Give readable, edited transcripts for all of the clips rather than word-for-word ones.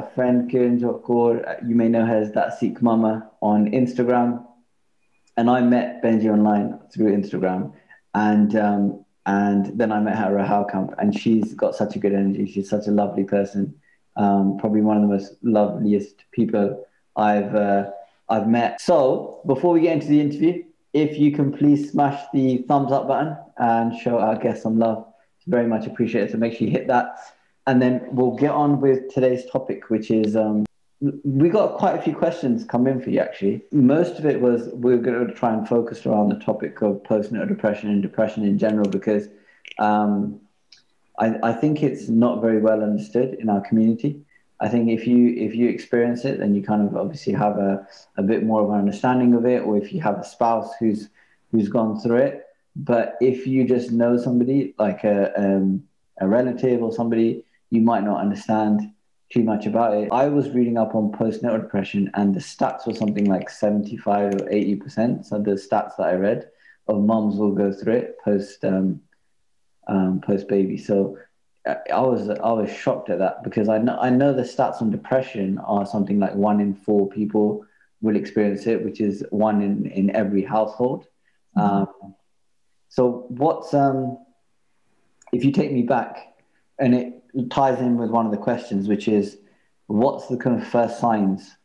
a friend, Kiranjot Kaur. You may know her as ThatSikhMama on Instagram. And I met Penji online through Instagram. And then I met her at a How camp. And she's got such a good energy. She's such a lovely person. Probably one of the most loveliest people I've met. So before we get into the interview, if you can please smash the thumbs up button and show our guests some love, it's very much appreciated. So make sure you hit that. And then we'll get on with today's topic, which is, we got quite a few questions come in for you, actually. Most of it was, we're going to try and focus around the topic of postnatal depression and depression in general, because I think it's not very well understood in our community. I think if you experience it, then you kind of obviously have a bit more of an understanding of it, or if you have a spouse who's gone through it. But if you just know somebody, like a relative or somebody, you might not understand too much about it. I was reading up on postnatal depression, and the stats were something like 75 or 80%. So the stats that I read of mums will go through it post baby. So I was shocked at that, because I know the stats on depression are something like 1 in 4 people will experience it, which is 1 in every household. So what's if you take me back, and it ties in with one of the questions, which is, what's the kind of first signs?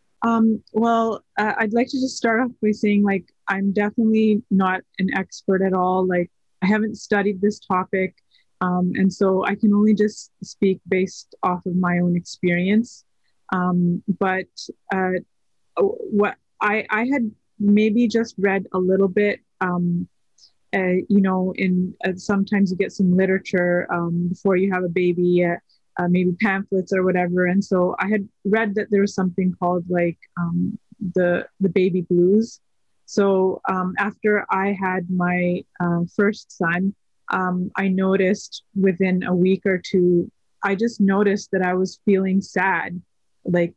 Well, I'd like to just start off by saying, like, I'm definitely not an expert at all. Like, I haven't studied this topic. And so I can only just speak based off of my own experience. But what I had maybe just read a little bit, sometimes you get some literature before you have a baby, maybe pamphlets or whatever. And so I had read that there was something called like the baby blues. So after I had my first son, I noticed within a week or two, I just noticed that I was feeling sad, like,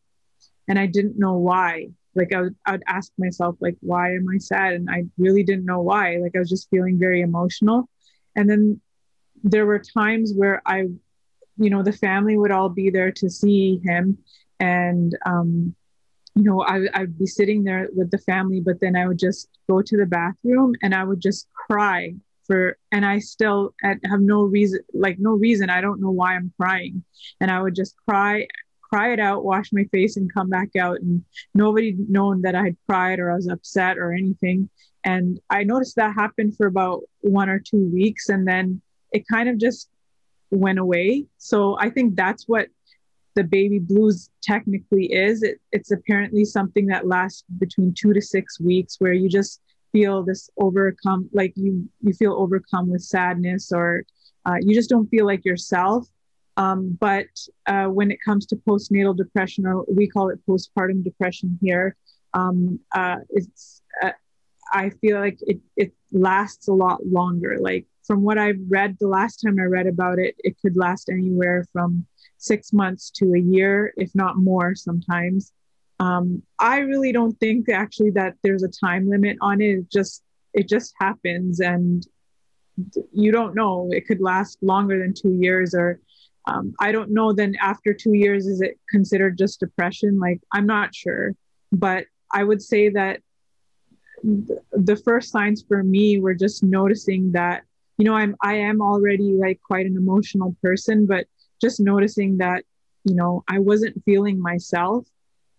and I didn't know why. Like I'd ask myself, like, why am I sad? And I really didn't know why. Like I was just feeling very emotional. And then there were times where the family would all be there to see him. And, I'd be sitting there with the family, but then I would just go to the bathroom and I would just cry and I still have no reason. I don't know why I'm crying. And I would just cry it out, wash my face, and come back out. And nobody known that I had cried or I was upset or anything. And I noticed that happened for about 1 or 2 weeks. And then it kind of just went away. So I think that's what the baby blues technically is. It's apparently something that lasts between 2 to 6 weeks, where you just feel this overcome, like you feel overcome with sadness, or you just don't feel like yourself. But when it comes to postnatal depression, or we call it postpartum depression here, it's I feel like it lasts a lot longer. Like from what I've read, the last time I read about it, it could last anywhere from 6 months to a year, if not more sometimes. I really don't think actually that there's a time limit on it. It just happens, and you don't know. It could last longer than 2 years, or I don't know. Then after 2 years, is it considered just depression? Like, I'm not sure, but I would say that the first signs for me were just noticing that, I am already like quite an emotional person, but just noticing that, I wasn't feeling myself.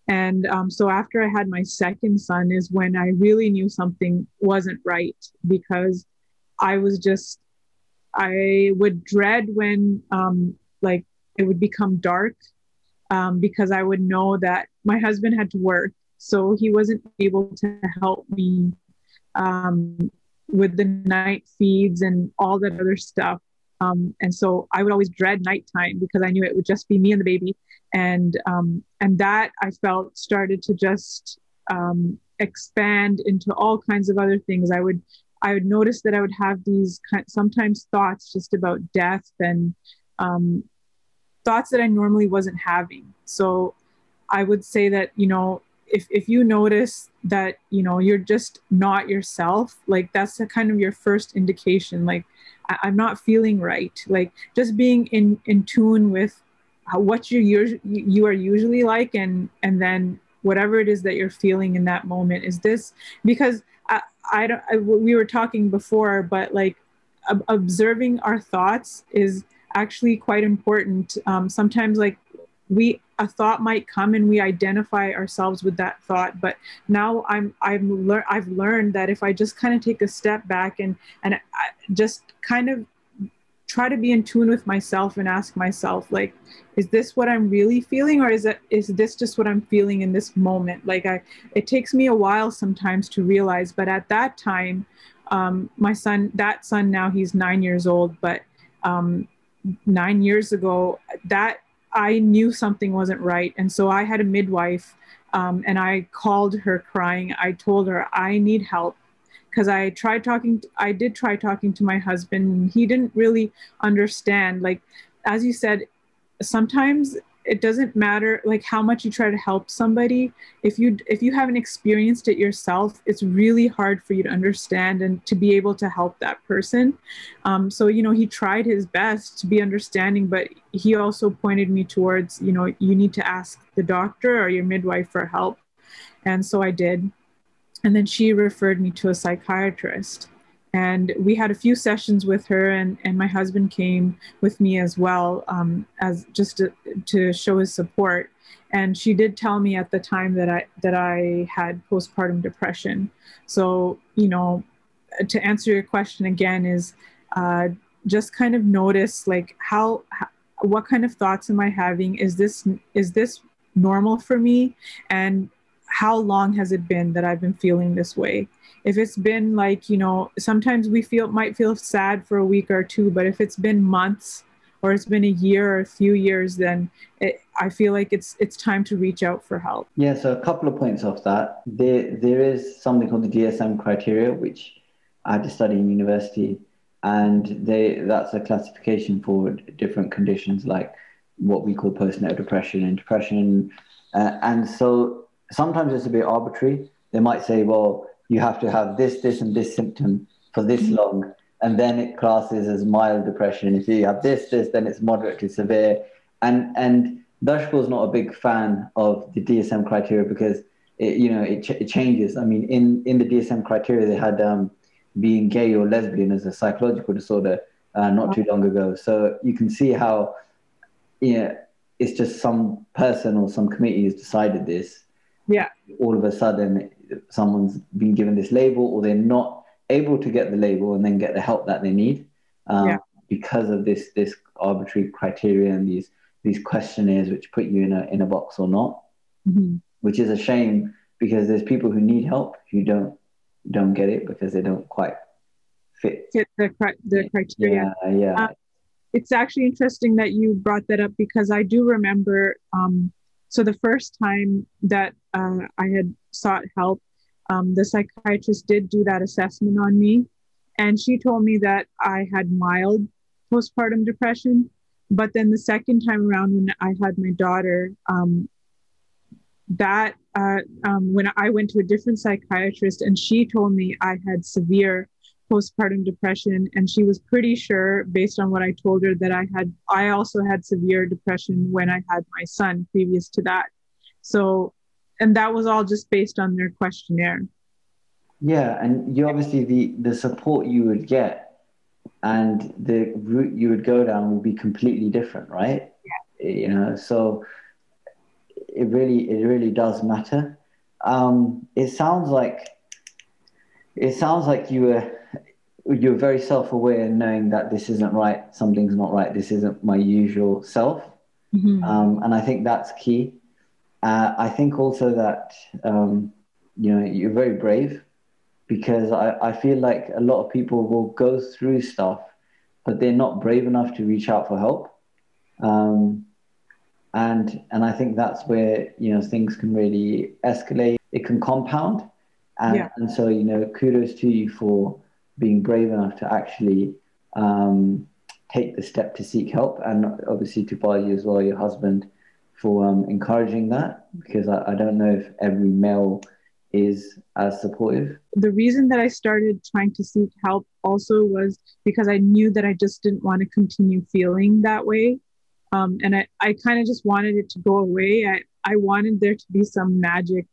And so after I had my second son is when I really knew something wasn't right, because I would dread when like it would become dark, because I would know that my husband had to work, so he wasn't able to help me with the night feeds and all that other stuff. And so I would always dread nighttime, because I knew it would just be me and the baby. And that I felt started to just expand into all kinds of other things. I would notice that I would have these sometimes thoughts just about death, and thoughts that I normally wasn't having. So I would say that, if you notice that, you're just not yourself, like that's the kind of your first indication, like I'm not feeling right. Like just being in tune with what you are usually like, and then whatever it is that you're feeling in that moment. Is this because we were talking before, but like observing our thoughts is actually quite important. Sometimes like a thought might come and we identify ourselves with that thought, but now I've learned that if I just kind of take a step back and I just kind of try to be in tune with myself and ask myself, like, is this what I'm really feeling, or is this just what I'm feeling in this moment? Like it takes me a while sometimes to realize, but at that time, my son now, he's 9 years old, but 9 years ago, that I knew something wasn't right. And so I had a midwife, and I called her crying. I told her I need help, because I did try talking to my husband, and he didn't really understand. Like, as you said, sometimes it doesn't matter like how much you try to help somebody. If you haven't experienced it yourself, it's really hard for you to understand and to be able to help that person. So, he tried his best to be understanding, but he also pointed me towards, you need to ask the doctor or your midwife for help. And so I did. And then she referred me to a psychiatrist. And we had a few sessions with her, and my husband came with me as well, as just to show his support. And she did tell me at the time that I had postpartum depression. So, to answer your question again is just kind of notice like what kind of thoughts am I having? Is this normal for me? And how long has it been that I've been feeling this way? If it's been like, sometimes we might feel sad for a week or two, but if it's been months or it's been a year or a few years, then I feel like it's time to reach out for help. Yeah, so a couple of points off that. There is something called the DSM criteria, which I had to study in university, and that's a classification for different conditions like what we call postnatal depression and depression. And so sometimes it's a bit arbitrary. They might say, well, you have to have this, and this symptom for this long, and then it classes as mild depression. If you have this, then it's moderate to severe. And Dashpur is not a big fan of the DSM criteria because it changes. I mean, in the DSM criteria, they had being gay or lesbian as a psychological disorder not too long ago. So you can see how it's just some person or some committee has decided this. Yeah. All of a sudden, someone's been given this label, or they're not able to get the label and then get the help that they need because of this arbitrary criteria and these questionnaires which put you in a box or not, which is a shame because there's people who need help who don't get it because they don't quite fit the criteria. Yeah. It's actually interesting that you brought that up because I do remember. So the first time that I had sought help, the psychiatrist did do that assessment on me, and she told me that I had mild postpartum depression. But then the second time around, when I had my daughter, when I went to a different psychiatrist, and she told me I had severe postpartum depression, and she was pretty sure, based on what I told her, that I also had severe depression when I had my son previous to that. So, and that was all just based on their questionnaire. Yeah, and you obviously the support you would get and the route you would go down would be completely different, right? Yeah. So it really does matter. It sounds like you're very self-aware, knowing that this isn't right, something's not right, this isn't my usual self. And I think that's key. I think also that you're very brave, because I feel like a lot of people will go through stuff, but they're not brave enough to reach out for help. And I think that's where things can really escalate. It can compound. And so, kudos to you for being brave enough to actually take the step to seek help, and obviously to Baji as well, your husband, for encouraging that, because I don't know if every male is as supportive. The reason that I started trying to seek help also was because I knew that I just didn't want to continue feeling that way. And I kind of just wanted it to go away. I wanted there to be some magic,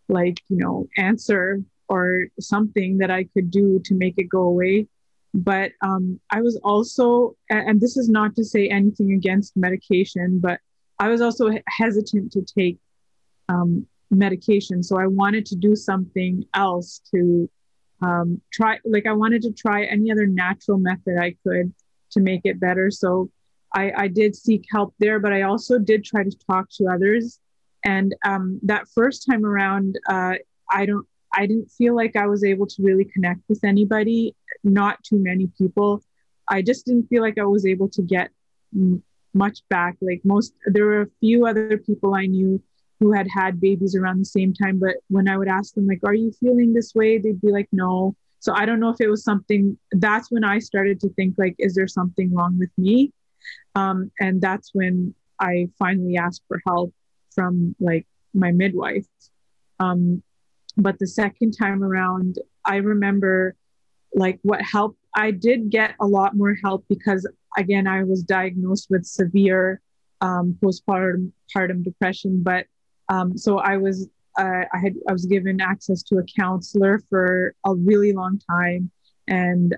like, answer or something that I could do to make it go away. But I was also, and this is not to say anything against medication, but I was also hesitant to take medication. So I wanted to do something else to try, like I wanted to try any other natural method I could to make it better. So I did seek help there, but I also did try to talk to others. And that first time around, I didn't feel like I was able to really connect with anybody, not too many people. I just didn't feel like I was able to get much back. Like there were a few other people I knew who had had babies around the same time, but when I would ask them, like, are you feeling this way? They'd be like, no. So I don't know if it was something, that's when I started to think, like, is there something wrong with me? And that's when I finally asked for help from like my midwife. But the second time around, I remember like what helped. I did get a lot more help because, again, I was diagnosed with severe postpartum depression. But so I was given access to a counselor for a really long time, and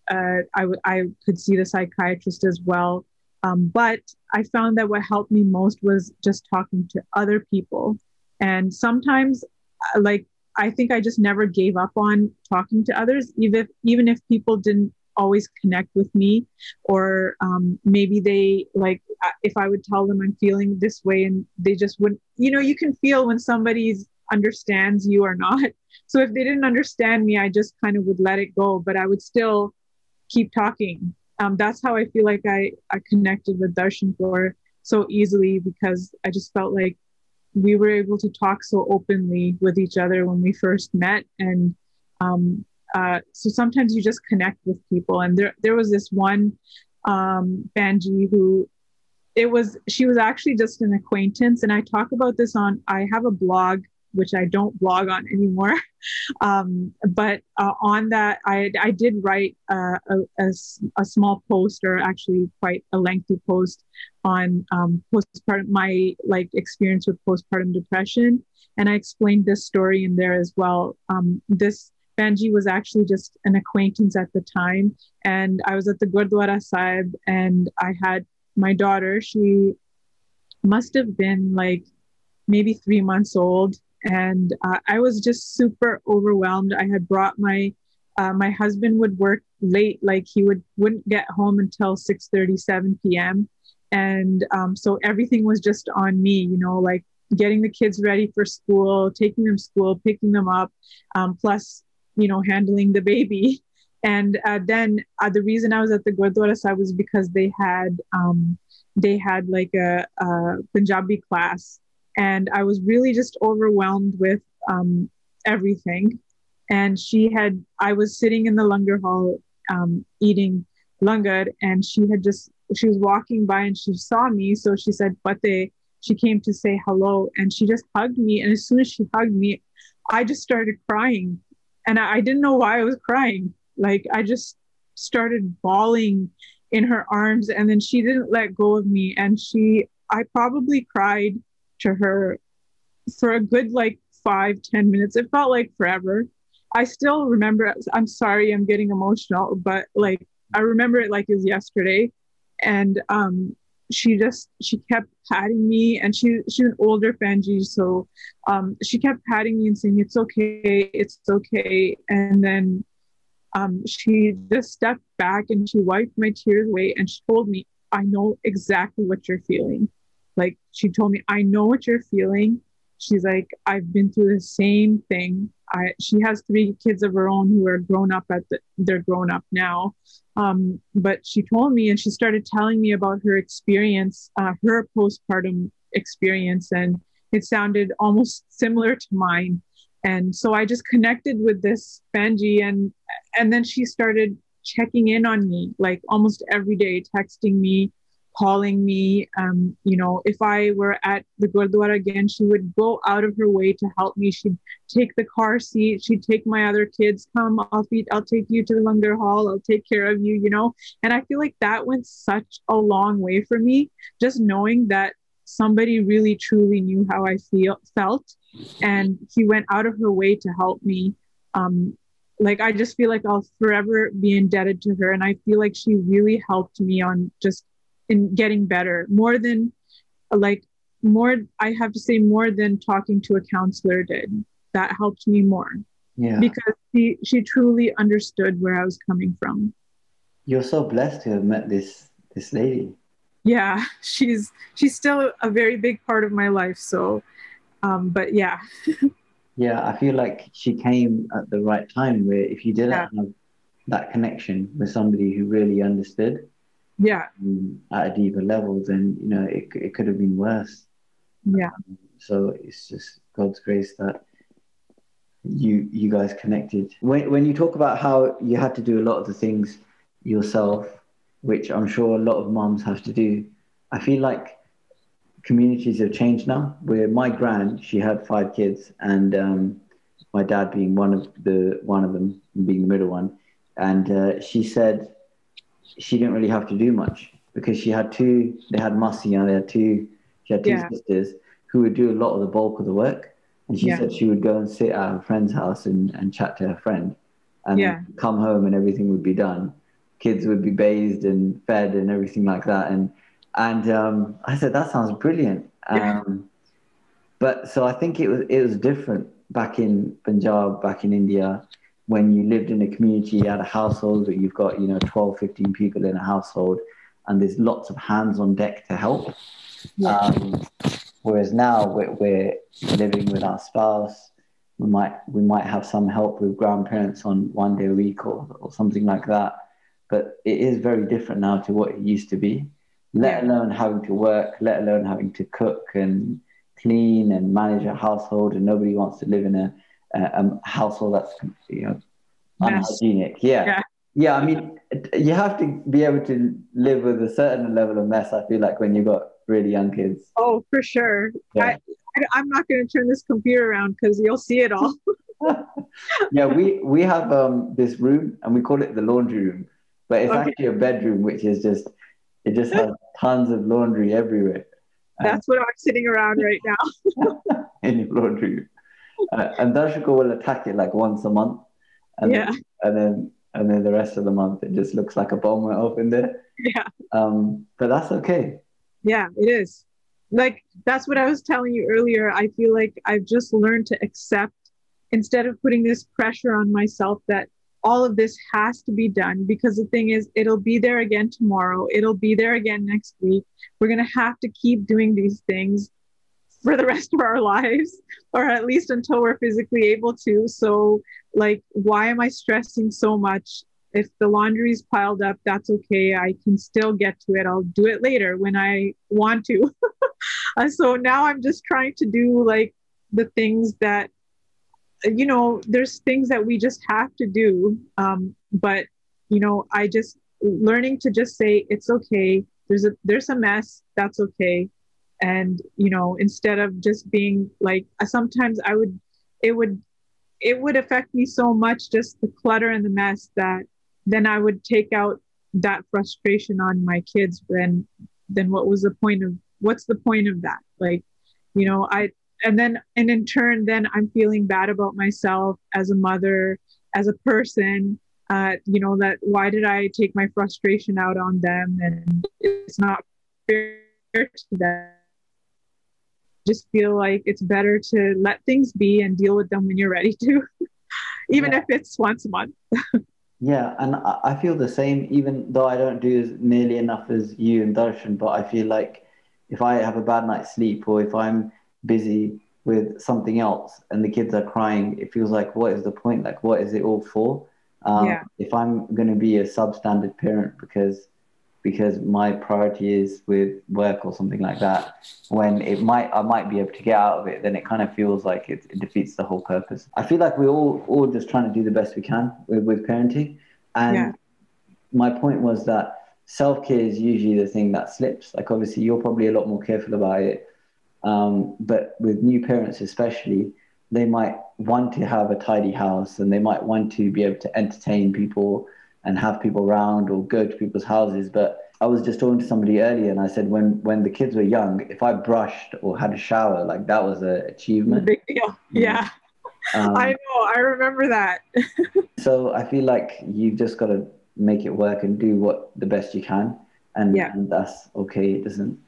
I could see the psychiatrist as well. But I found that what helped me most was just talking to other people. And sometimes, like, I think I just never gave up on talking to others, even if people didn't always connect with me, or maybe they, like, if I would tell them I'm feeling this way and they just wouldn't, you can feel when somebody understands you or not. So if they didn't understand me, I just kind of would let it go, but I would still keep talking. That's how I feel like I connected with Darshan Kaur so easily, because I just felt like we were able to talk so openly with each other when we first met. And so sometimes you just connect with people. And there was this one Penji who, she was actually just an acquaintance. And I talk about this I have a blog, which I don't blog on anymore. But on that, I did write a small post, or actually quite a lengthy post on postpartum, my like experience with postpartum depression. And I explained this story in there as well. This Benji was actually just an acquaintance at the time. And I was at the Gurdwara Sahib, and I had my daughter. She must have been like maybe 3 months old. And I was just super overwhelmed. I had brought my husband would work late, like he wouldn't get home until 6:37 p.m. And so everything was just on me, like getting the kids ready for school, taking them to school, picking them up, plus, handling the baby. And then the reason I was at the Gurdwara Sahib was because they had like a Punjabi class. And I was really just overwhelmed with everything. And I was sitting in the langar hall eating langar, and she was walking by and she saw me. So she said, Fateh, she came to say hello, and she just hugged me. And as soon as she hugged me, I just started crying. And I didn't know why I was crying. Like, I just started bawling in her arms, and then she didn't let go of me. And I probably cried to her for a good like 5-10 minutes. It felt like forever. I still remember, I'm sorry, I'm getting emotional, but like I remember it like it was yesterday. And she kept patting me, and she's an older Penji, so she kept patting me and saying, it's okay. And then she just stepped back and she wiped my tears away, and she told me, I know exactly what you're feeling. Like, she told me, I know what you're feeling. She's like, I've been through the same thing. She has 3 kids of her own who are grown up they're grown up now. But she told me, and she started telling me about her experience, her postpartum experience, and it sounded almost similar to mine. And so I just connected with this Benji, and then she started checking in on me, like almost every day, texting me, calling me. If I were at the Gurdwara again, she would go out of her way to help me. She'd take the car seat. She'd take my other kids. Come, I'll take you to the Langar Hall. I'll take care of you, And I feel like that went such a long way for me, just knowing that somebody really truly knew how I felt, and he went out of her way to help me. I just feel like I'll forever be indebted to her, and I feel like she really helped me on just in getting better, more than I have to say, more than talking to a counselor did. That helped me more. Yeah. Because she truly understood where I was coming from. You're so blessed to have met this lady. Yeah, she's still a very big part of my life. So, but yeah. Yeah, I feel like she came at the right time, where if you didn't have that connection with somebody who really understood, at a deeper level, then it could have been worse. Yeah. So it's just God's grace that you guys connected. When you talk about how you had to do a lot of the things yourself, which I'm sure a lot of moms have to do, I feel like communities have changed now. Where my gran, she had 5 kids, and my dad being one of them, being the middle one, and she said she didn't really have to do much because she had two. They had Masia. She had two sisters who would do a lot of the bulk of the work. And she said she would go and sit at her friend's house and chat to her friend, and then come home and everything would be done. Kids would be bathed and fed and everything like that. And I said, that sounds brilliant. But so I think it was different back in Punjab, back in India, when you lived in a community, you had a household where you've got 12, 15 people in a household, and there's lots of hands on deck to help. Whereas now we're living with our spouse, we might have some help with grandparents on one day a week or something like that. But it is very different now to what it used to be, let alone having to work, let alone having to cook and clean and manage a household, and nobody wants to live in a household that's unhygienic. Yeah. I mean, you have to be able to live with a certain level of mess, I feel like, when you've got really young kids. Oh, for sure. I'm not going to turn this computer around because you'll see it all. Yeah, we have this room, and we call it the laundry room, but it's actually a bedroom, which is just has tons of laundry everywhere. That's what I'm sitting around right now. In your laundry room. And Darshika will attack it like once a month. And then the rest of the month it just looks like a bomb went off in there. Yeah. But that's okay. Yeah, it is. Like, that's what I was telling you earlier. I feel like I've just learned to accept, instead of putting this pressure on myself that all of this has to be done, because the thing is, it'll be there again tomorrow. It'll be there again next week. We're going to have to keep doing these things for the rest of our lives, or at least until we're physically able to. So, like, why am I stressing so much? If the laundry's piled up, that's okay. I can still get to it. I'll do it later when I want to. So now I'm just trying to do like the things that, there's things that we just have to do. But, I just learning to just say, it's okay. There's a mess. That's okay. And, instead of just being like, sometimes it would affect me so much, just the clutter and the mess, that then I would take out that frustration on my kids. Then what's the point of that? Like, and in turn, then I'm feeling bad about myself as a mother, as a person, that why did I take my frustration out on them? And it's not fair to them. Just feel like it's better to let things be and deal with them when you're ready to, even if it's once a month. Yeah, and I feel the same, even though I don't do as nearly enough as you and Darshan, but I feel like if I have a bad night's sleep, or if I'm busy with something else and the kids are crying, it feels like, what is the point? Like, what is it all for? If I'm going to be a substandard parent because my priority is with work or something like that, when I might be able to get out of it, then it kind of feels like it defeats the whole purpose. I feel like we're all just trying to do the best we can with parenting. And my point was that self-care is usually the thing that slips. Like obviously you're probably a lot more careful about it. But with new parents especially, they might want to have a tidy house and they might want to be able to entertain people and have people around or go to people's houses. But I was just talking to somebody earlier and I said when the kids were young, if I brushed or had a shower, like that was an achievement. Big deal. Yeah. I know. I remember that. So I feel like you've just got to make it work and do what the best you can, and that's okay. It doesn't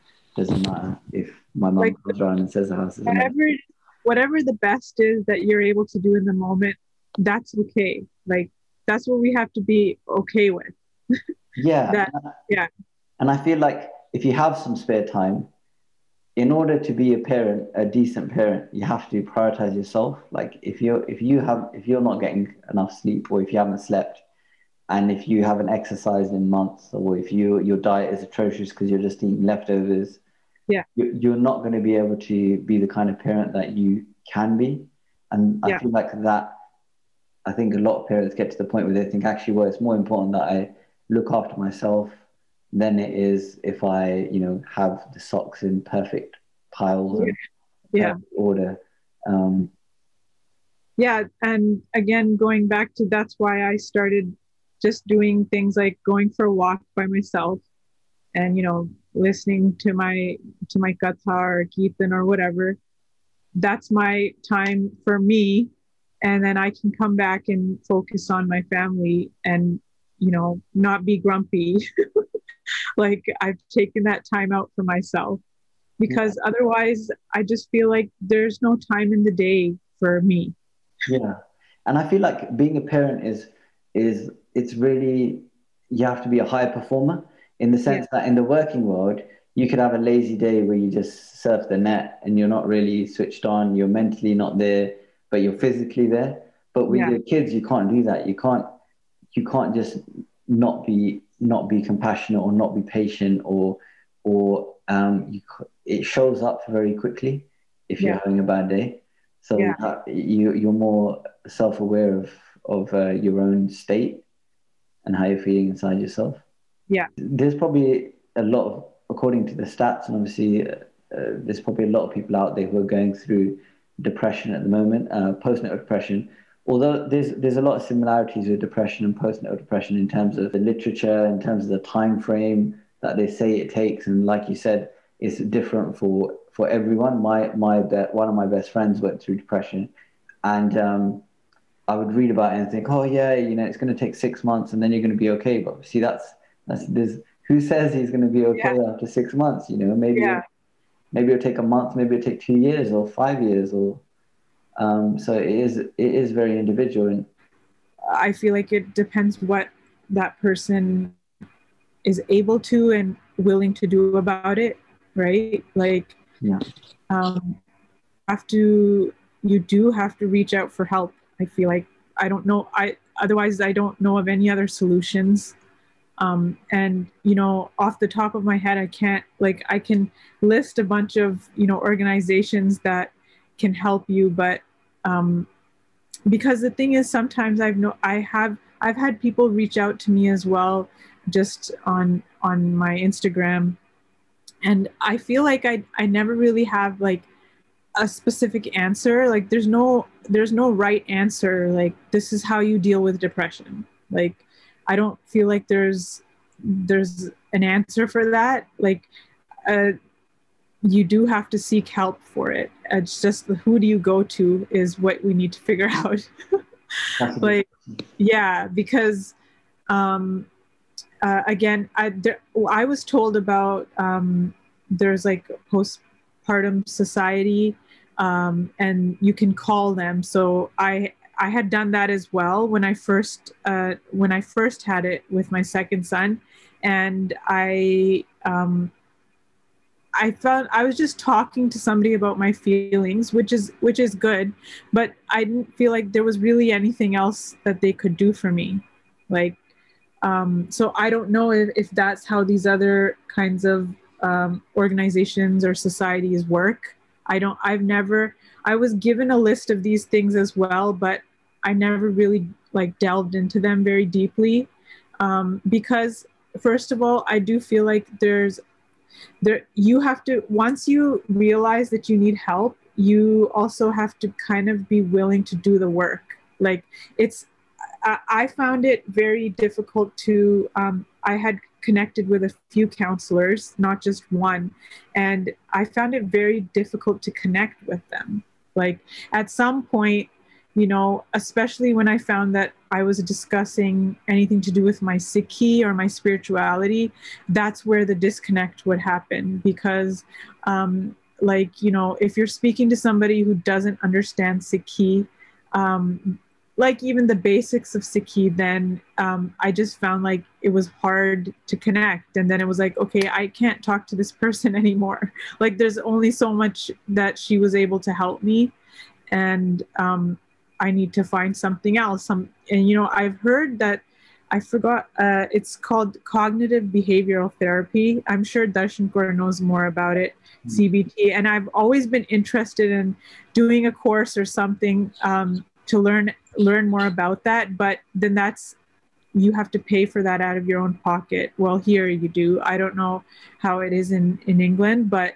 matter if my mum Like, goes around and says the house is a mess. whatever the best is that you're able to do in the moment, that's okay. Like, that's what we have to be okay with. Yeah, Yeah. and I feel like if you have some spare time, in order to be a parent, a decent parent, you have to prioritize yourself. Like if you're not getting enough sleep, or if you haven't slept, and if you haven't exercised in months, or if your diet is atrocious because you're just eating leftovers, Yeah. you're not going to be able to be the kind of parent that you can be. And I feel like that. I think a lot of parents get to the point where they think, actually, well, it's more important that I look after myself than it is if I, have the socks in perfect piles and perfect order. Yeah. And again, going back to that's why I started just doing things like going for a walk by myself and, listening to my katha or kirtan or whatever. That's my time for me. And then I can come back and focus on my family and, not be grumpy. Like I've taken that time out for myself because otherwise I just feel like there's no time in the day for me. Yeah. And I feel like being a parent is it's really, you have to be a high performer in the sense that in the working world, you could have a lazy day where you just surf the net and you're not really switched on, you're mentally not there, but you're physically there. But with your kids, you can't do that. You can't just not be compassionate or not be patient it shows up very quickly if you're having a bad day. So you're more self-aware of your own state and how you're feeling inside yourself. Yeah. There's probably a lot of, according to the stats, and obviously there's probably a lot of people out there who are going through depression at the moment, postnatal depression. Although there's a lot of similarities with depression and postnatal depression in terms of the literature, in terms of the time frame that they say it takes, and like you said, it's different for everyone. One of my best friends went through depression, and I would read about it and think, oh yeah, it's going to take 6 months and then you're going to be okay. But see, there's who says he's going to be okay after 6 months? Maybe it'll take a month, maybe it'll take 2 years or 5 years, or so it is very individual. And I feel like it depends what that person is able to and willing to do about it, right? Like, you do have to reach out for help. I feel like otherwise I don't know of any other solutions. And off the top of my head, I can list a bunch of organizations that can help you, but because the thing is, sometimes I've had people reach out to me as well, just on my Instagram, and I feel like I never really have like a specific answer. Like there's no right answer. Like this is how you deal with depression. Like I don't feel like there's an answer for that. Like you do have to seek help for it. It's just who do you go to is what we need to figure out. Like, because again, I was told about there's like a postpartum society, and you can call them. So I had done that as well when I first had it with my second son, and I felt I was just talking to somebody about my feelings, which is good, but I didn't feel like there was really anything else that they could do for me. Like, so I don't know if that's how these other kinds of organizations or societies work. I was given a list of these things as well, but I never really like delved into them very deeply, because first of all, I do feel like you have to, once you realize that you need help, you also have to kind of be willing to do the work. Like, I found it very difficult to, I had connected with a few counselors, not just one, and I found it very difficult to connect with them. Like, at some point, especially when I found that I was discussing anything to do with my Sikhi or my spirituality, that's where the disconnect would happen. Because, if you're speaking to somebody who doesn't understand Sikhi, like even the basics of Sikhi, then I just found like it was hard to connect. And then it was like, okay, I can't talk to this person anymore. Like, there's only so much that she was able to help me. And I need to find something else. And I've heard that, I forgot, it's called cognitive behavioral therapy. I'm sure Darshan Kaur knows more about it, CBT. And I've always been interested in doing a course or something to learn more about that. But then you have to pay for that out of your own pocket. Well, here you do. I don't know how it is in England, but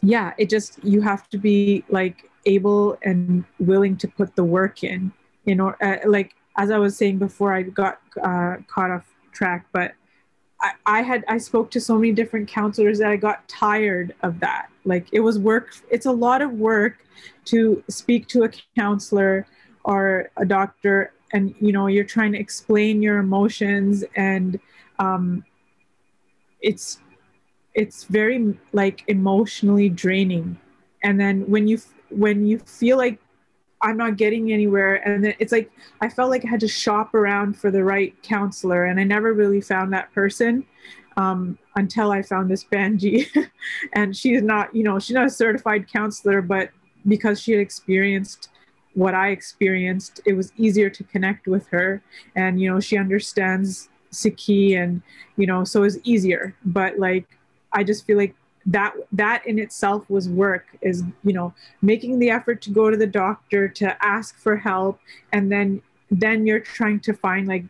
yeah, you have to be like able and willing to put the work in, like, as I was saying before, I got caught off track, but I spoke to so many different counselors that I got tired of that. Like, it was work. It's a lot of work to speak to a counselor or a doctor, and you're trying to explain your emotions, and it's very like emotionally draining. And then when you feel like I'm not getting anywhere, and then it's like I felt like I had to shop around for the right counselor, and I never really found that person until I found this penji. And she's not a certified counselor, but because she had experienced what I experienced, it was easier to connect with her. And she understands Sikhi, and so it's easier. But like, I just feel like that in itself was work, is making the effort to go to the doctor, to ask for help, and then you're trying to find, like,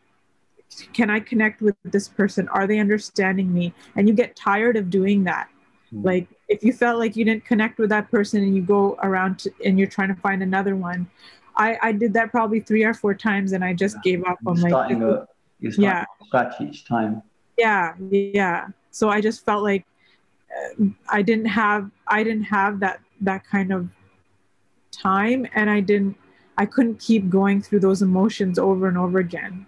can I connect with this person? Are they understanding me? And you get tired of doing that. Like, if you felt like you didn't connect with that person, and you go around and you're trying to find another one. I did that probably 3 or 4 times, and I just gave up. You're on like starting from scratch each time. Yeah. So I just felt like I didn't have that kind of time, and I couldn't keep going through those emotions over and over again.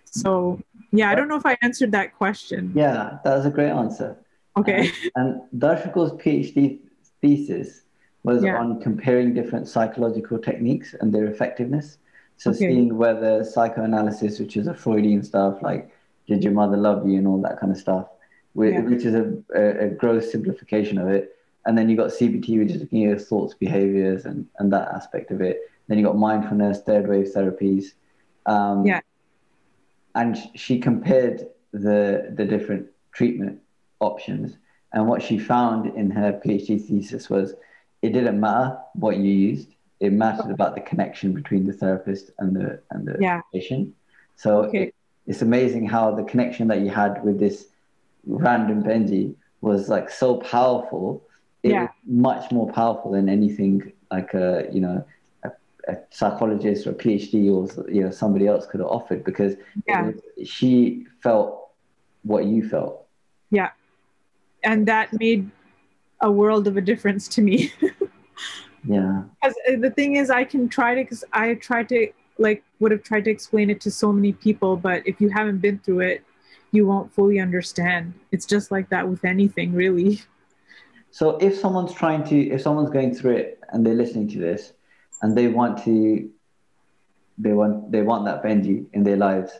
So yeah, I don't know if I answered that question. Yeah, that was a great answer. Okay. And Darshakul's PhD thesis was on comparing different psychological techniques and their effectiveness. So seeing whether psychoanalysis, which is a Freudian stuff, like did your mother love you and all that kind of stuff, which is a gross simplification of it. And then you got CBT, which is looking at your thoughts, behaviors, and that aspect of it. Then you got mindfulness, third wave therapies. And she compared the different treatment options. And what she found in her PhD thesis was it didn't matter what you used. It mattered about the connection between the therapist and the patient. So it's amazing how the connection that you had with this random penji was like so powerful. It was much more powerful than anything like a psychologist or a PhD or somebody else could have offered, because she felt what you felt. Yeah. And that made a world of a difference to me. Yeah. Because the thing is, because I would have tried to explain it to so many people, but if you haven't been through it, you won't fully understand. It's just like that with anything, really. So if someone's going through it and they're listening to this and they want that Benji in their lives,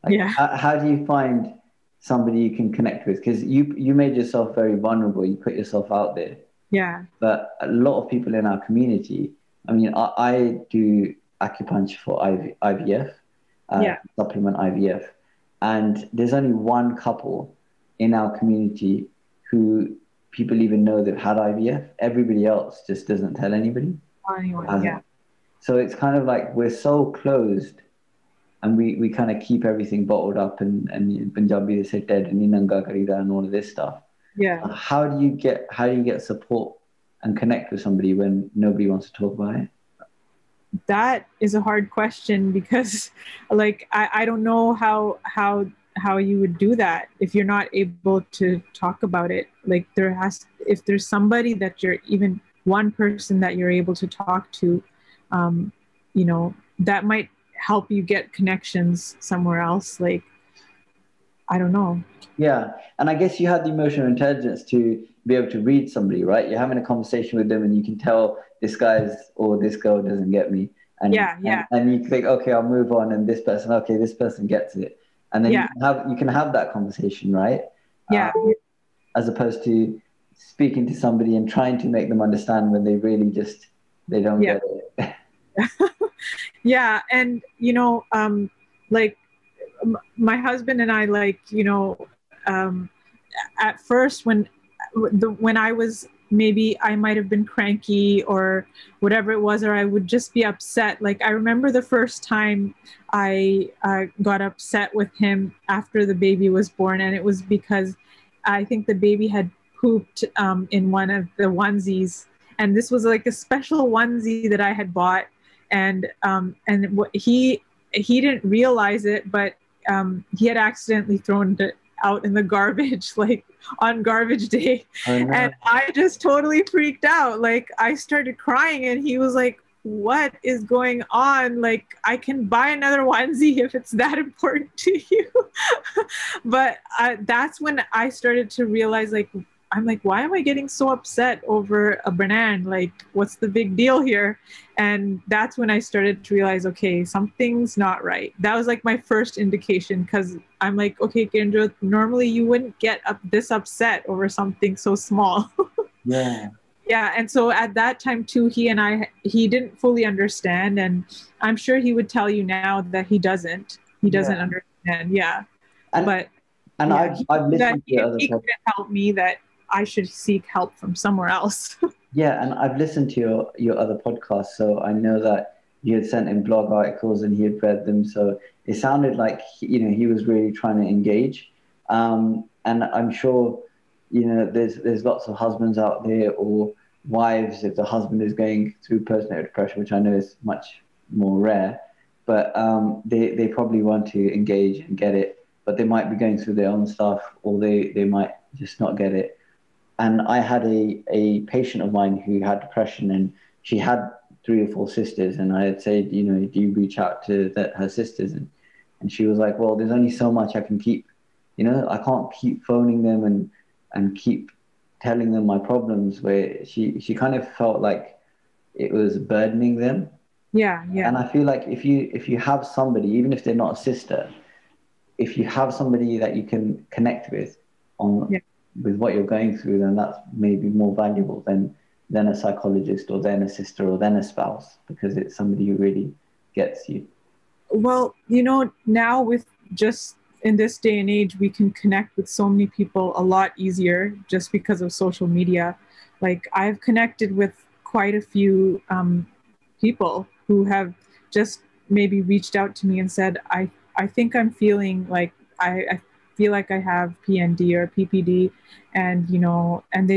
like, how do you find somebody you can connect with? Because you made yourself very vulnerable. You put yourself out there. Yeah. But a lot of people in our community, I mean, I do acupuncture for IVF, supplement IVF. And there's only one couple in our community who people even know they've had IVF. Everybody else just doesn't tell anybody. Anyone, So it's kind of like we're so closed and we kind of keep everything bottled up, and in Punjabi they say dead and nanga karida and all of this stuff. Yeah. How do you get support and connect with somebody when nobody wants to talk about it? That is a hard question because like I don't know how you would do that if you're not able to talk about it. Like if there's somebody that you're, even one person that you're able to talk to, you know, that might help you get connections somewhere else. Like, I don't know. Yeah, and I guess you had the emotional intelligence to be able to read somebody, right? You're having a conversation with them, and you can tell this guy's or this girl doesn't get me, and Yeah, yeah, and you think, okay, I'll move on, and this person, okay, this person gets it, and then yeah, you can have that conversation, right? yeah. As opposed to speaking to somebody and trying to make them understand when they really just they don't Yeah. get it. Yeah, and like my husband and I, like, at first when I was, maybe I might have been cranky or whatever it was, or I would just be upset. Like, I remember the first time I got upset with him after the baby was born, and it was because I think the baby had pooped in one of the onesies, and this was like a special onesie that I had bought, and he didn't realize it, but he had accidentally thrown it out in the garbage, like on garbage day. Oh no. And I just totally freaked out. Like, I started crying, and he was like, what is going on? Like, I can buy another onesie if it's that important to you. But that's when I started to realize, like, I'm like, why am I getting so upset over a banana? Like, what's the big deal here? And that's when I started to realize, okay, something's not right. That was like my first indication, because I'm like, okay, Kiranjot, normally you wouldn't get this upset over something so small. Yeah. Yeah, and so at that time too, he didn't fully understand, and I'm sure he would tell you now that he doesn't Yeah. understand. Yeah, And but and yeah, I've that listened to your other he couldn't help me, that I should seek help from somewhere else. Yeah, and I've listened to your other podcasts, so I know that you had sent him blog articles and he had read them. So it sounded like he was really trying to engage. And I'm sure there's lots of husbands out there, or wives, if the husband is going through postnatal depression, which I know is much more rare, but they probably want to engage and get it, but they might be going through their own stuff, or they might just not get it. And I had a patient of mine who had depression, and she had three or four sisters, and I had said, do you reach out to her sisters? And she was like, well, there's only so much I can keep, I can't keep phoning them and keep telling them my problems, where she kind of felt like it was burdening them. Yeah, And yeah, I feel like if you have somebody, even if they're not a sister, if you have somebody that you can connect on yeah. with what you're going through, then that's maybe more valuable than a psychologist, or then a sister, or then a spouse, because it's somebody who really gets you. Well, now with just in this day and age, we can connect with so many people a lot easier just because of social media. Like, I've connected with quite a few people who have just maybe reached out to me and said, I think I'm feeling like I feel like I have PND or PPD, and and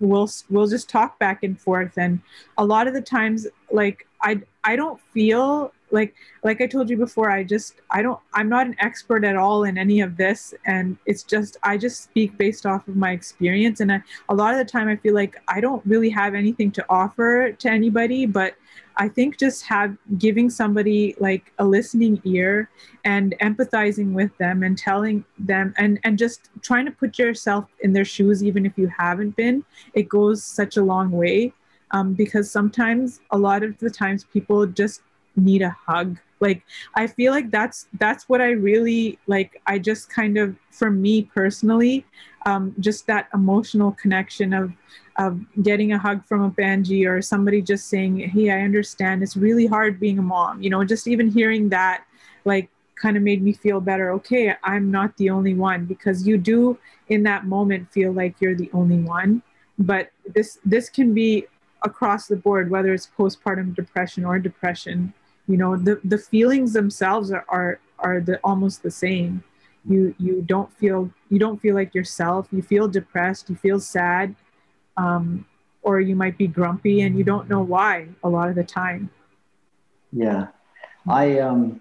we'll just talk back and forth. And a lot of the times, like, I don't feel like I told you before, I'm not an expert at all in any of this, and it's just, I just speak based off of my experience. And a lot of the time I feel like I don't really have anything to offer to anybody, but I think just giving somebody like a listening ear and empathizing with them and telling them, and just trying to put yourself in their shoes, even if you haven't been, it goes such a long way. Because sometimes, a lot of the times, people just need a hug. Like, I feel like that's what I really like. I just kind of, for me personally, just that emotional connection of getting a hug from a penji, or somebody just saying, hey, I understand, it's really hard being a mom. Just even hearing that, like, kind of made me feel better. Okay, I'm not the only one, because you do in that moment feel like you're the only one. But this can be across the board, whether it's postpartum depression or depression. the feelings themselves are almost the same. You don't feel like yourself. You feel depressed, you feel sad, or you might be grumpy and you don't know why a lot of the time. Yeah. I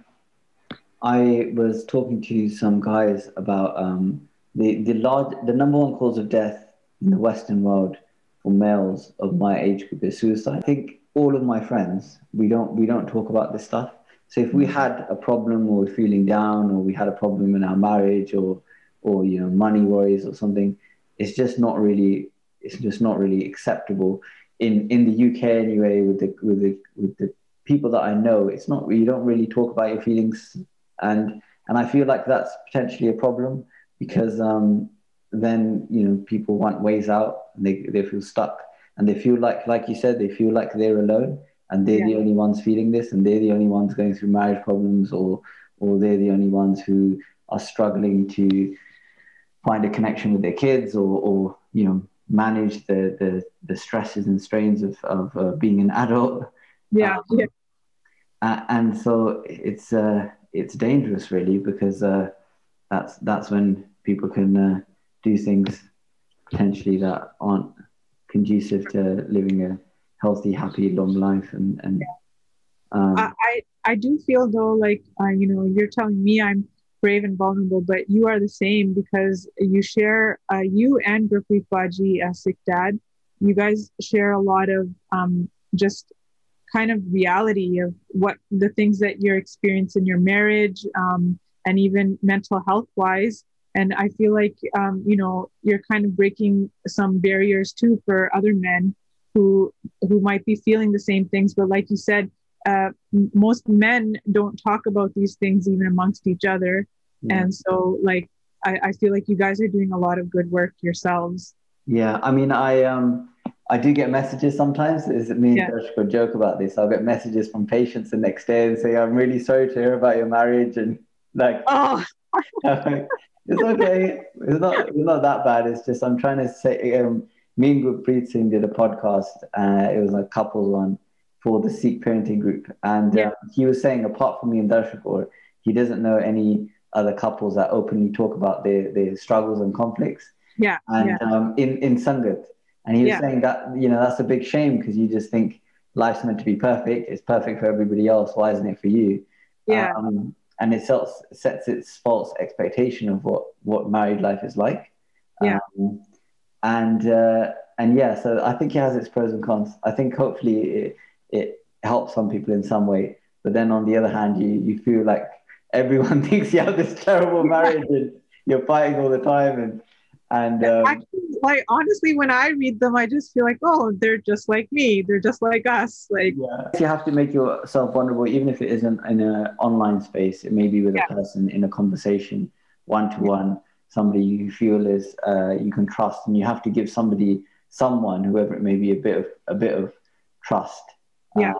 was talking to some guys about the number one cause of death in the Western world for males of my age group is suicide. I think all of my friends, we don't talk about this stuff. So if we had a problem or we're feeling down or we had a problem in our marriage or money worries or something, it's just not really acceptable in the UK anyway with the people that I know. It's not, you don't really talk about your feelings, and I feel like that's potentially a problem because then people want ways out and they feel stuck and they feel like you said, they feel like they're alone and they're Yeah. the only ones feeling this and they're the only ones going through marriage problems or they're the only ones who are struggling to find a connection with their kids or manage the stresses and strains of being an adult. Yeah. Yeah. And so it's dangerous really because that's when people can do things potentially that aren't conducive to living a healthy, happy, long life. And I do feel though like you're telling me I'm brave and vulnerable, but you are the same because you share you and Gurpreet Baji, Sikh dad, you guys share a lot of just kind of reality of what the things that you're experiencing in your marriage, and even mental health wise. And I feel like you're kind of breaking some barriers too for other men who might be feeling the same things. But like you said, most men don't talk about these things even amongst each other. yeah. And so like I feel like you guys are doing a lot of good work yourselves. Yeah, I mean, I do get messages sometimes. Is it me and Yeah. Darshika joke about this? I'll get messages from patients the next day and say, "I'm really sorry to hear about your marriage," and like, Oh, it's okay. It's not that bad. It's just I'm trying to say. Me and Gurpreet Singh did a podcast. It was a couples one for the Sikh parenting group, and yeah. he was saying, apart from me and Darshika, he doesn't know any other couples that openly talk about their struggles and conflicts Yeah. and Yeah. in Sangat. And he was Yeah. saying that, that's a big shame because you just think life's meant to be perfect. It's perfect for everybody else. Why isn't it for you? Yeah. And it sets its false expectation of what married life is like. Yeah. And yeah, so I think it has its pros and cons. I think hopefully it helps some people in some way. But then on the other hand, you feel like everyone thinks you have this terrible marriage and you're fighting all the time and Actually, like honestly, when I read them, I just feel like, oh, they're just like me. They're just like us. Like, yeah, you have to make yourself vulnerable, even if it isn't in an online space. It may be with a yeah, person in a conversation, one to one, somebody you feel is you can trust, and you have to give someone, whoever it may be, a bit of trust yeah,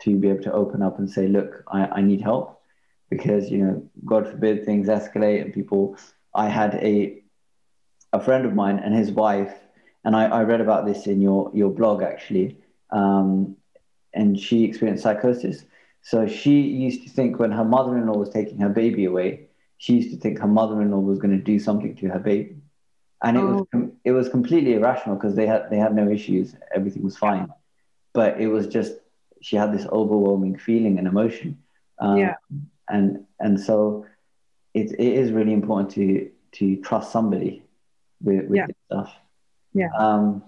to be able to open up and say, look, I need help because God forbid things escalate and people. I had a friend of mine and his wife, and I read about this in your blog actually, and she experienced psychosis. So she used to think when her mother-in-law was taking her baby away, she used to think her mother-in-law was going to do something to her baby, and oh, it was completely irrational because they had no issues, everything was fine, but it was just she had this overwhelming feeling and emotion, yeah, and so it is really important to trust somebody with yeah, this stuff. yeah, Um,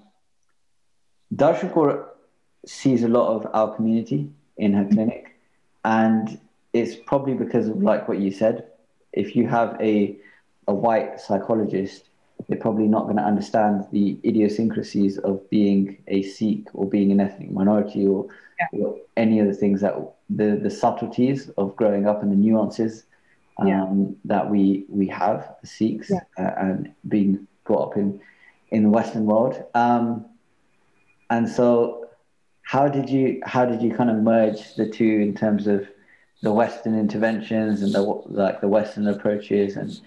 Darshika sees a lot of our community in her clinic, and it's probably because of like what you said. If you have a white psychologist, they're probably not going to understand the idiosyncrasies of being a Sikh or being an ethnic minority yeah, or any of the things that the subtleties of growing up and the nuances yeah, that we have as Sikhs yeah. and being brought up in the Western world. And so how did you kind of merge the two in terms of the Western interventions and the Western approaches and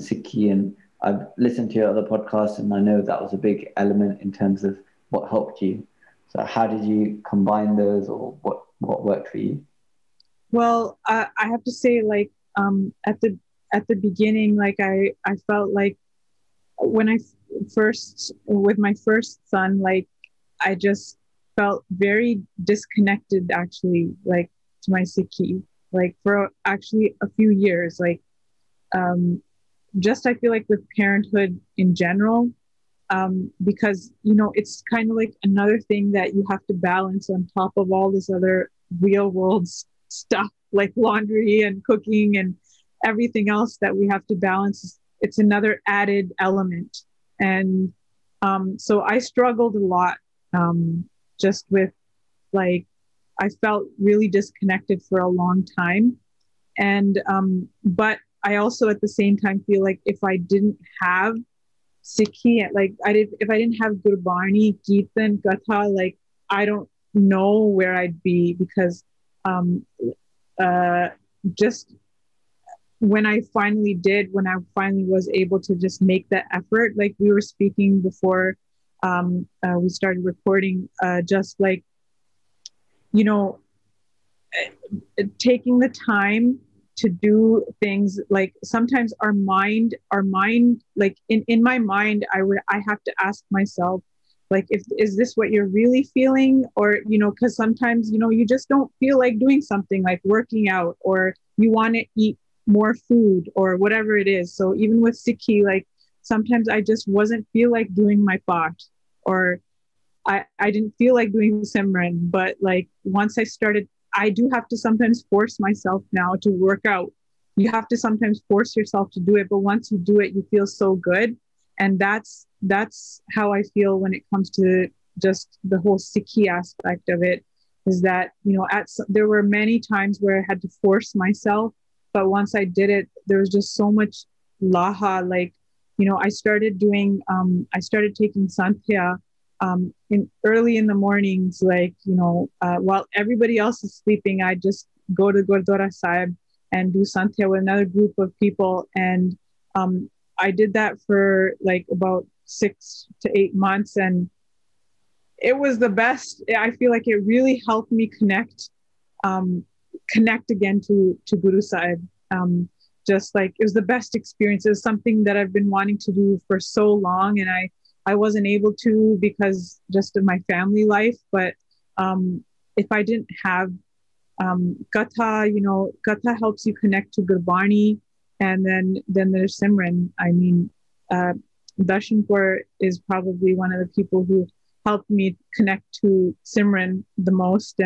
Sikhi? And I've listened to your other podcasts and I know that was a big element in terms of what helped you. So how did you combine those, or what worked for you? Well, I have to say, like, at the beginning, like I felt like when I first with my first son, like I just felt very disconnected, actually, like to my Sikhi, like for actually a few years, like um, just I feel like with parenthood in general, because it's kind of like another thing that you have to balance on top of all this other real world stuff like laundry and cooking and everything else that we have to balance. It's another added element, and so I struggled a lot, just with, like, I felt really disconnected for a long time, and but I also at the same time feel like if I didn't have Sikhi, like if I didn't have Gurbani, Kirtan, Katha, like I don't know where I'd be, because um, uh, just when I finally was able to just make that effort, like we were speaking before we started recording, just like, you know, taking the time to do things, like sometimes our mind, like in my mind, I have to ask myself, like, if is this what you're really feeling, or because sometimes you just don't feel like doing something like working out, or you want to eat more food or whatever it is. So even with Sikhi, like sometimes I just wasn't feel like doing my part, or I didn't feel like doing Simran, but like once I started, I do have to sometimes force myself now to work out. You have to sometimes force yourself to do it, but once you do it, you feel so good. And that's how I feel when it comes to just the whole Sikhi aspect of it, is that, there were many times where I had to force myself, but once I did it, there was just so much laha, like, I started taking Santhya in early in the mornings, like, while everybody else is sleeping, I just go to Gurdwara Sahib and do Santhya with another group of people. And I did that for like about 6 to 8 months. And it was the best. I feel like it really helped me um, connect again to Guru Sahib. Just like it was the best experience. It was something that I've been wanting to do for so long, and I wasn't able to because just of my family life. But if I didn't have Gatha, Gatha helps you connect to Gurbani, and then there's Simran. I mean, uh, Darshan Kaur is probably one of the people who helped me connect to Simran the most,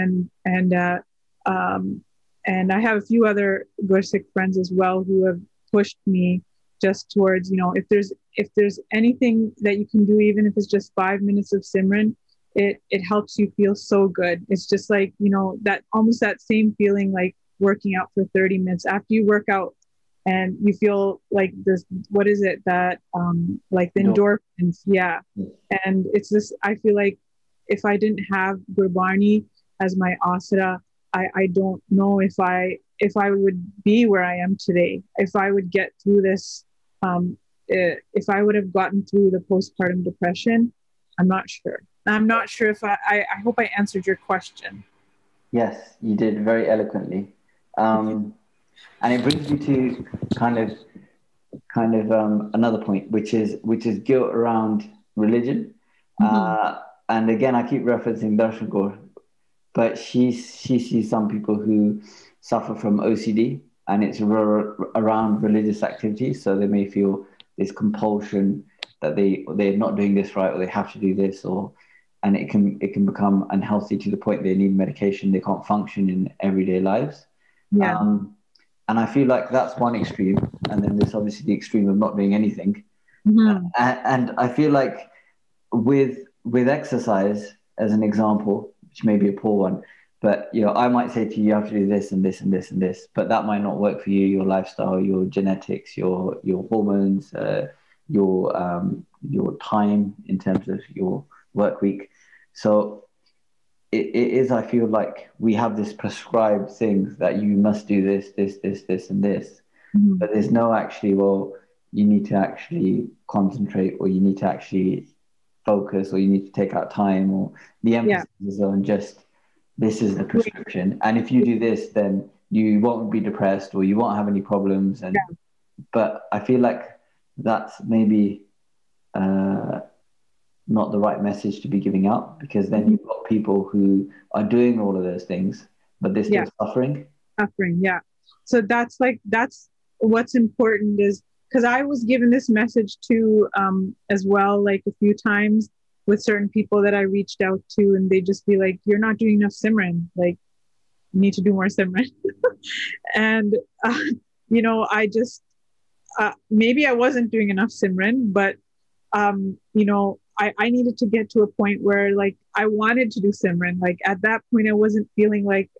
um, and I have a few other Gursikh friends as well who have pushed me just towards, if there's anything that you can do, even if it's just 5 minutes of Simran, it helps you feel so good. It's just like, that almost that same feeling like working out for 30 minutes after you work out and you feel like this, what is it that, like the endorphins. Yeah. And it's this, I feel like if I didn't have Gurbani as my asara, I don't know if I would be where I am today, if I would get through this, if I would have gotten through the postpartum depression. I'm not sure. I'm not sure if I hope I answered your question. Yes, you did very eloquently. And it brings me to another point, which is guilt around religion. And again, I keep referencing Darshan Kaur, but she sees some people who suffer from OCD, and it's around religious activities. So they may feel this compulsion that they're not doing this right, or they have to do this, and it can become unhealthy to the point they need medication. They can't function in everyday lives. Yeah. And I feel like that's one extreme, and then there's obviously the extreme of not doing anything. And I feel like with exercise as an example, which may be a poor one, but I might say to you, you have to do this and this and this and this, but that might not work for you, your lifestyle, your genetics, your hormones, your time in terms of your work week. So it is, I feel like we have this prescribed things that you must do this, and this, but there's no actually, well, you need to actually concentrate, or you need to actually focus, or you need to take out time, or the emphasis is on just this is the prescription, and if you do this, then you won't be depressed or you won't have any problems. And but I feel like that's maybe not the right message to be giving out, because then you've got people who are doing all of those things, but they're still suffering. Yeah. So that's what's important, is because I was given this message too, as well, like a few times with certain people that I reached out to, and they just be like, "You're not doing enough Simran. Like, you need to do more Simran." And I just maybe I wasn't doing enough Simran, but I needed to get to a point where like I wanted to do Simran. Like at that point, I wasn't feeling like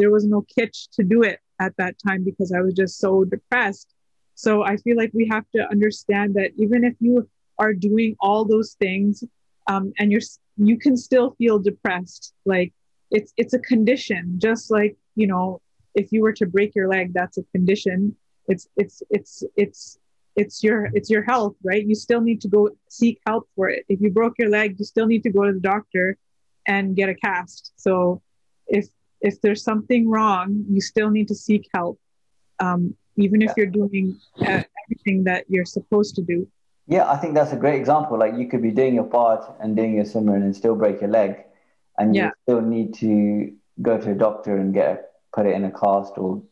there was no kitsch to do it at that time, because I was just so depressed. So I feel like we have to understand that even if you are doing all those things, and you can still feel depressed. Like it's a condition, just like, if you were to break your leg, that's a condition. It's your health, right? You still need to go seek help for it. If you broke your leg, you still need to go to the doctor and get a cast. So if there's something wrong, you still need to seek help, even if you're doing everything that you're supposed to do. Yeah, I think that's a great example. Like you could be doing your part and doing your Simran and still break your leg, and you still need to go to a doctor and put it in a cast or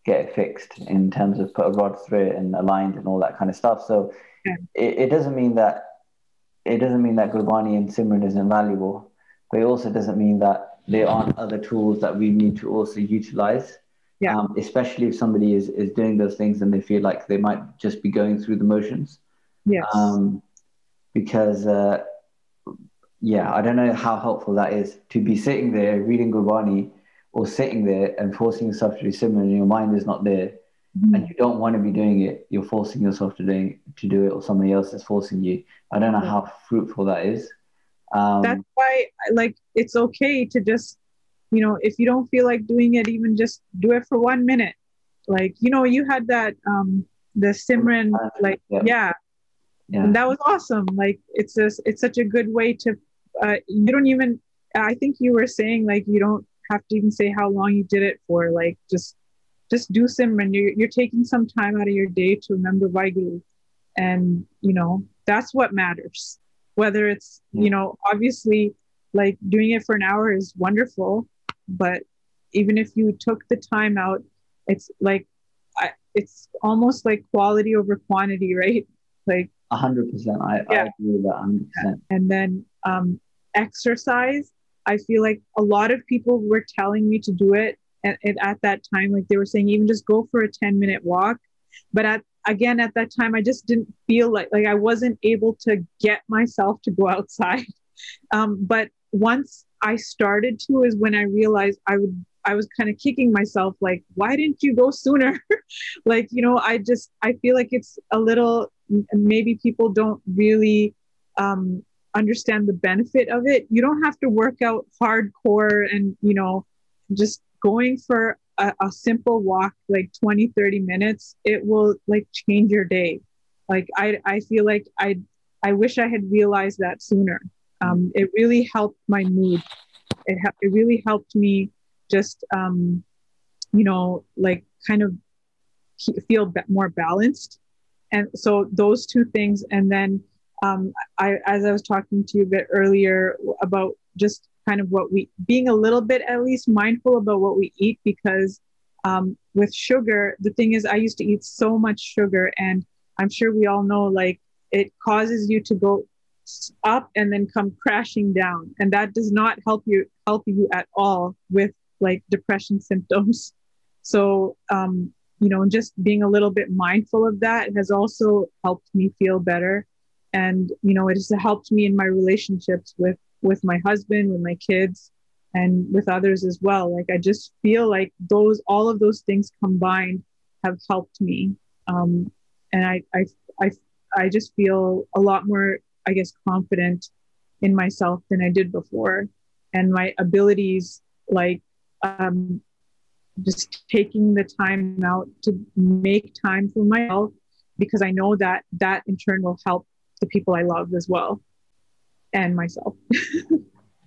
get it fixed, in terms of put a rod through it and aligned and all that kind of stuff. So it doesn't mean that Gurbani and Simran isn't valuable, but it also doesn't mean that there aren't other tools that we need to also utilize. Especially if somebody is doing those things and they feel like they might just be going through the motions. Yes. Because I don't know how helpful that is, to be sitting there reading Gurbani or sitting there and forcing yourself to do Simran, and your mind is not there, and you don't want to be doing it. You're forcing yourself to do it, or somebody else is forcing you. I don't know how fruitful that is. That's why, like, it's okay to just, if you don't feel like doing it, even just do it for 1 minute. Like, you had that the Simran, like, and that was awesome. Like, it's such a good way to, you don't even, I think you were saying, like, you don't have to even say how long you did it for. Like, just do Simran. You're taking some time out of your day to remember Vaheguru. And, that's what matters. Whether it's, obviously, like, doing it for an hour is wonderful, but even if you took the time out, it's like, it's almost like quality over quantity, right? Like 100%. I agree with that 100%. And then exercise. I feel like a lot of people were telling me to do it at that time. Like they were saying, even just go for a 10-minute walk. But at that time, I just didn't feel like I wasn't able to get myself to go outside. But once I started to, is when I realized I was kind of kicking myself, like, why didn't you go sooner? Like, I feel like it's a little, maybe people don't really understand the benefit of it. You don't have to work out hardcore, and, just going for a simple walk, like 20-30 minutes, it will like change your day. Like, I feel like I wish I had realized that sooner. It really helped my mood. It really helped me just, like kind of feel more balanced. And so those two things. And then as I was talking to you a bit earlier about just kind of being a little bit at least mindful about what we eat, because with sugar, the thing is, I used to eat so much sugar, and I'm sure we all know, like, it causes you to go up and then come crashing down, and that does not help you at all with like depression symptoms. So just being a little bit mindful of that has also helped me feel better. And it has helped me in my relationships with my husband, with my kids, and with others as well. Like, I just feel like all of those things combined have helped me, and I just feel a lot more, I guess, confident in myself than I did before, and my abilities, like just taking the time out to make time for myself, because I know that in turn will help the people I love as well, and myself.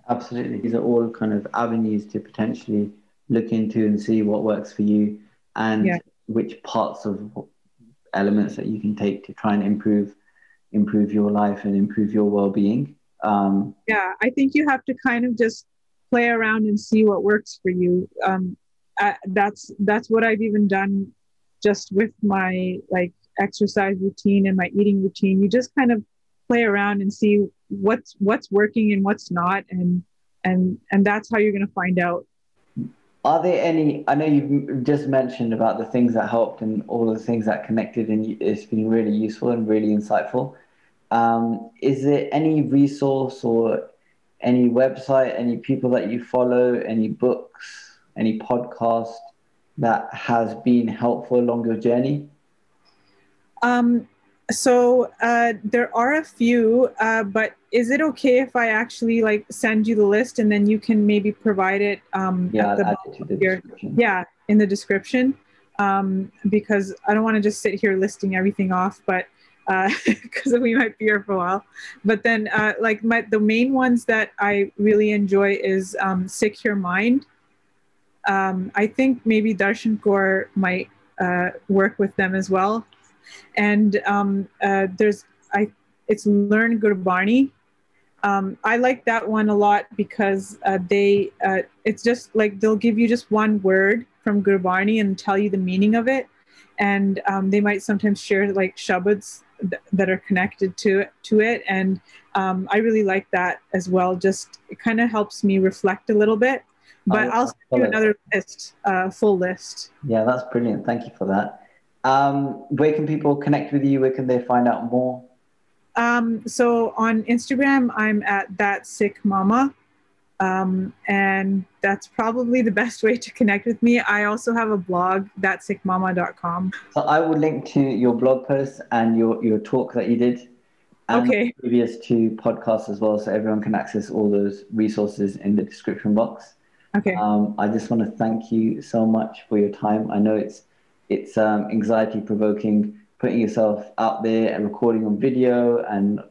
Absolutely. These are all kind of avenues to potentially look into and see what works for you Yeah. and which parts of elements that you can take to try and improve your life and improve your well-being. Yeah, I think you have to kind of just play around and see what works for you. That's what I've even done just with my like exercise routine and my eating routine. You just kind of play around and see what's working and what's not, and that's how you're going to find out. Are there any, I know you've just mentioned about the things that helped and all of the things that connected, and it's been really useful and really insightful. Is there any resource or any website, any people that you follow, any books, any podcast that has been helpful along your journey? Um, there are a few, but is it okay if I actually like send you the list and then you can maybe provide it Yeah, at I'll the add it bottom to of the your, description. yeah, in the description, because I don't want to just sit here listing everything off, but because we might be here for a while. But then like the main ones that I really enjoy is Sikh Your Mind. I think maybe Darshan Kaur might work with them as well. And there's I it's Learn Gurbani. I like that one a lot because they it's just like they'll give you just one word from Gurbani and tell you the meaning of it, and they might sometimes share like shabads that are connected to it, and I really like that as well. Just it kind of helps me reflect a little bit. But I'll I'll send you follow that. another list, full list. Yeah, that's brilliant. Thank you for that. Where can people connect with you? Where can they find out more? So on Instagram, I'm at ThatSikhMama. And that's probably the best way to connect with me. I also have a blog, thatsikhmama.com. So I will link to your blog post and your talk that you did and Okay. previous two podcasts as well, so everyone can access all those resources in the description box. Okay. I just want to thank you so much for your time. I know it's anxiety provoking putting yourself out there and recording on video and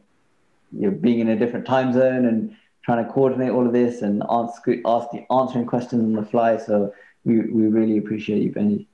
being in a different time zone and trying to coordinate all of this and answering questions on the fly. So we really appreciate you, Benji.